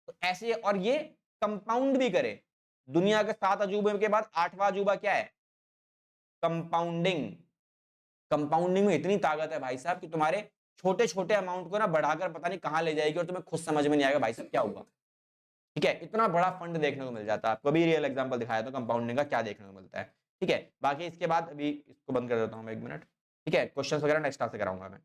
तो ऐसे, और ये कंपाउंड भी करे। दुनिया के 7 अजूबे के बाद 8वां अजूबा क्या है? कंपाउंडिंग। कंपाउंडिंग में इतनी ताकत है भाई साहब कि तुम्हारे छोटे छोटे अमाउंट को ना बढ़ाकर पता नहीं कहां ले जाएगी, और तुम्हें खुद समझ में नहीं आएगा भाई साहब क्या हुआ। ठीक है, इतना बड़ा फंड देखने को मिल जाता है आपको। अभी रियल एग्जांपल दिखाया था कंपाउंडिंग का क्या देखने को मिलता है। ठीक है, बाकी इसके बाद अभी इसको बंद कर देता हूं मैं 1 मिनट। ठीक है, क्वेश्चंस वगैरह नेक्स्ट क्लास से कराऊंगा मैं।